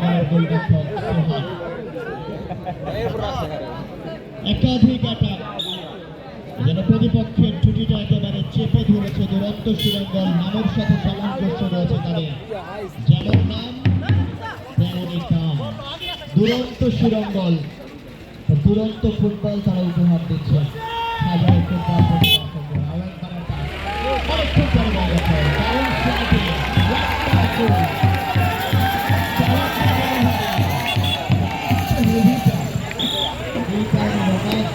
শ্রীরঙ্গনের গোলরক্ষক সোহাগ। একাধিক অ্যাটাক যেন প্রতিপক্ষের ছুটিটা একেবারে চেপে ধরেছে। দুরন্ত শ্রীরঙ্গন নামের সাথে সামঞ্জস্য রয়েছে তাদের, যেমন নাম তেমনই কাম। দুরন্ত শ্রীরঙ্গন, দুরন্ত ফুটবল তারা উপহার দিচ্ছে হাজার ফুটবল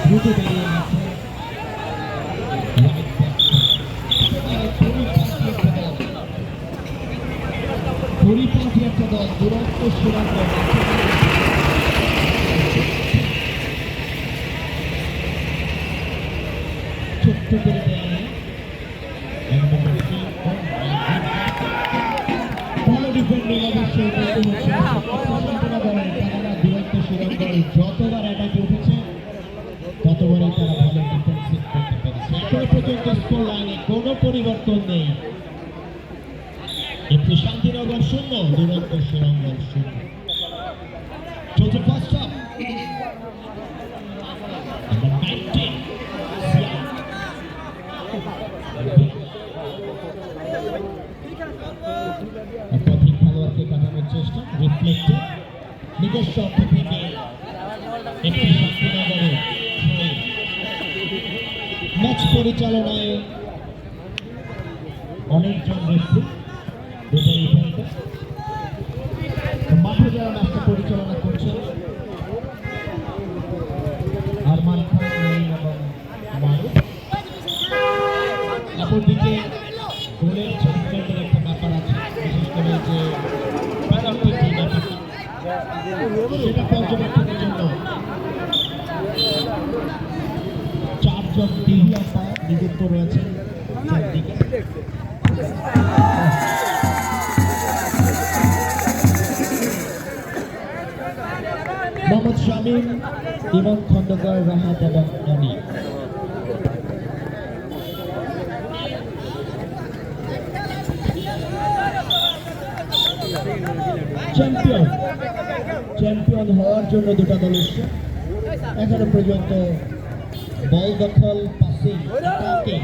দ্রুত বেরিয়ে গেছে। পরিপাটি একটা দল দুরন্ত শ্রীরঙ্গন, ছোট্ট করে দেয় ভালো ডিফেন্ডিং অবশ্যই দুরন্ত শ্রীরঙ্গন যতবার অ্যাটাকে উঠেছে ততবারই তারা ভালো ডিফেন্সিভ করতে পেরেছে। এখনো পর্যন্ত স্কোর লাইনে কোনো পরিবর্তন নেই। একটু শান্তিনগর 0, দুরন্ত শ্রীরঙ্গন 0। চলছে ফার্স্ট হাফ। একাধিক খেলোয়াড়কে কাটানোর চেষ্টা, রিফ্লেক্টেড নিজস্ব অর্থ থেকে একটি শান্তিনগরে ম্যাচ পরিচালনায় অনেকজন রেফারি দুটো ইভেন্টে মাঠে যারা ম্যাচটা পরিচালনা করছেন আরমান খান এবং মারুফ। অপরদিকে গোলের চ্যাম্পিয়নের একটা ব্যাপার আছে, বিশেষ করে যে পেনাল্টির যে ব্যাপারটা সেটা পর্যবেক্ষণের জন্য 4 জন টিভি আম্পায়ার নিযুক্ত রয়েছেন চারদিকে। মোহাম্মদ শামীম, ইমন খন্দকার, রাহাত এবং আমি। চ্যাম্পিয়ন হওয়ার জন্য দুটা দল এসছে। এখনো পর্যন্ত বল দখল, পাসিং, অ্যাটাকিং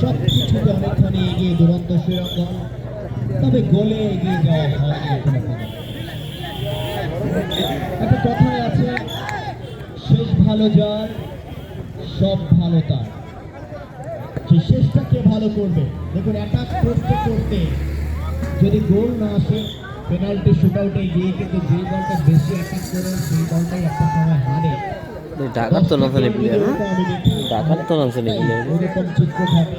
সবকিছুতে অনেকখানি এগিয়ে দুরন্ত শ্রীরঙ্গন, তবে গোলে এগিয়ে যাওয়া হয়নি এখনো পর্যন্ত। একটা কথাই আছে, শেষ ভালো যার সব ভালো তার। সেই শেষটা কে ভালো করবে? দেখুন, অ্যাটাক করতে করতে যদি গোল না আসে, পেনাল্টি শুটআউটে গিয়ে কিন্তু যে দলটা বেশি অ্যাটাক করে সেই দলটাই একটা সময় হারে। ঢাকার তো নামছে প্লেয়ার, ঢাকার তো নামছে প্লেয়ার, এরকম চিত্র থাকে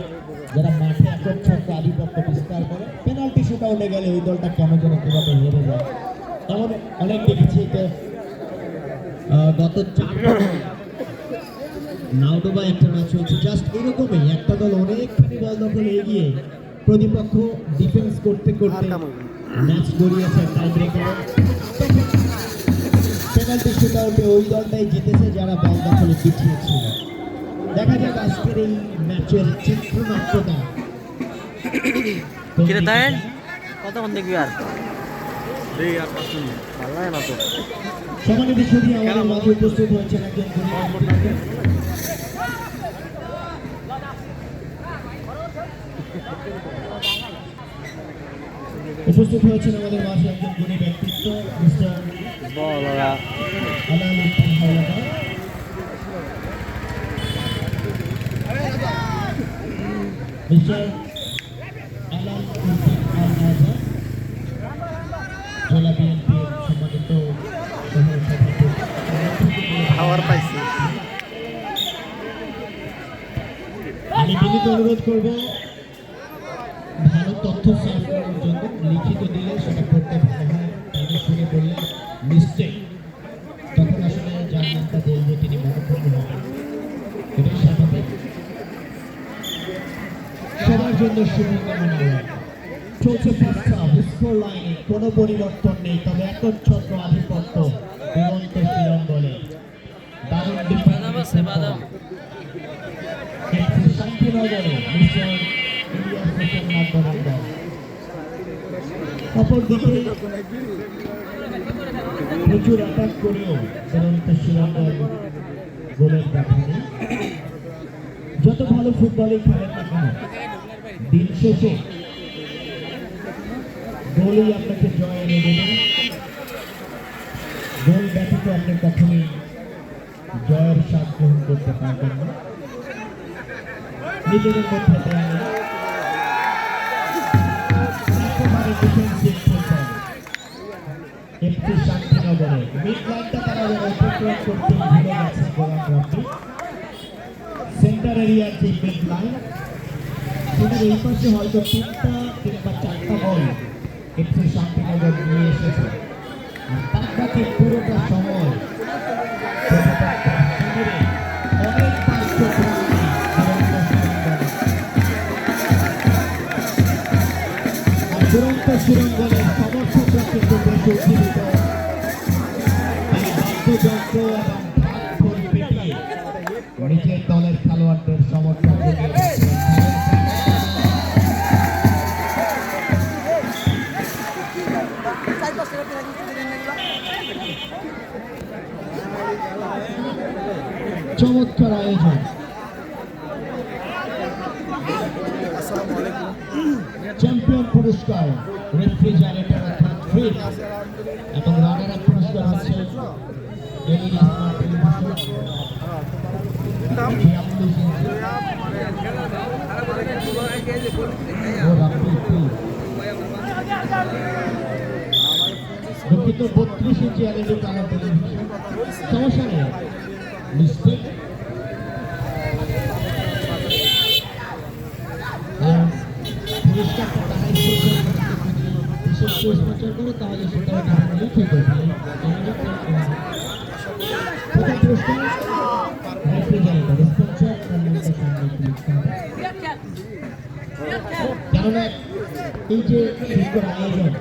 যারা মাঠে একচ্ছত্র আধিপত্য বিস্তার করে, পেনাল্টি শুটআউটে গেলে ওই দলটা কেন যেন কিভাবে হেরে যায়। এমন অনেক দেখেছি। তো গত 4 নাওডোবা একটা ম্যাচ হয়েছে, জাস্ট এরকমই একটা দল অনেকখানি বল দখলে এগিয়ে প্রতিপক্ষ ডিফেন্স করতে করতে ম্যাচ গড়িয়েছে টাই ব্রেকারে। পেনাল্টি শুটআউটে ওই দলটাই জিতেছে যারা বল দখলে পিছিয়ে ছিল। দেখা যাক আজকের এই ম্যাচের চিত্রনাট্যটা কতক্ষণ দেখবি আর ভালো লাগে না তো। সম্মানিত সুধী, আমাদের মাঝে উপস্থিত হয়েছেন একজন গুণী ব্যক্তিত্ব মিস্টার আলাউদ্দিন হাওলাদার। মিস্টার আলাউদ্দিন হাওলাদার জেলা বিএনপির সম্মানিত আমি বিনীত অনুরোধ করব ভালো তথ্য শেয়ার করার জন্য। লিখিত দিলে সেটা পড়তে ভালো হয়, তাকে শুনে বললে মিস্টেক, তখন আসলে যার নামটা বলবো তিনি মনোক্ষুণ্ণ হবেন, এটাই স্বাভাবিক। সবার জন্য শুভকামনা। চলছে ফার্স্ট হাফ, স্কোর লাইনে কোনো পরিবর্তন নেই, তবে একচ্ছত্র আধিপত্য দুরন্ত শ্রীরঙ্গনে। দারুণ শান্তিনগরে মিস্টার ইলিয়াস হোসেন মাধ্যমিক দল। অপরদিকে প্রচুর অ্যাটাক করেও দুরন্ত শ্রীলঙ্কার গোলের দেখা নেই। যত ভালো ফুটবলই খেলেন না কেন, দিন শেষে গোলই আপনাকে জয় এনে দেবে। গোল ব্যতীত আপনি কখনোই জয়ের স্বাদ গ্রহণ করতে পারবেন না। নিজেদের মধ্যে দেয় একেবারে ডিফেন্সিভ ফুটবল। এফসি শান্তিনগরে মিড লাইনটা তারা অতিক্রম করতে ভুলে গেছে গোলাম রব্বি। সেন্টার এরিয়ার যে মিড লাইন, সেটার এই পাশে হয়তো 3টা কিংবা 4টা বল এফসি শান্তিনগর নিয়ে এসেছে। আর তার কাছে পুরোটা সময় প্রতিপক্ষের শিবিরে অনেকবার চোখ রাখে দুরন্ত শ্রীলঙ্কার সমর্থকরা কিন্তু বেশ উজ্জীবিত। এই বাদ্যযন্ত্র এবং ঢাক পিটিয়ে নিজের দলের খেলোয়াড়দের সমর্থন চমৎকার আয়োজন। চ্যাম্পিয়ন পুরস্কার রেফ্রিজারেটর অর্থাৎ ফ্রিজ এবং রানার আপ পুরস্কার হচ্ছে এলইডি স্মার্ট টেলিভিশন 46 ইঞ্চি। দুঃখিত 32 ইঞ্চি এলইডি কালার টেলিভিশন। সমস্যা নেই, মিস্টেক। পুরস্কারটা তারাই বিশেষ করে স্পন্সর করে, তাহলে সেটা ঠিক হবে। প্রথম পুরস্কার রেফ্রিজারেটর স্পন্সর, কেননা এই যে সুন্দর আয়োজন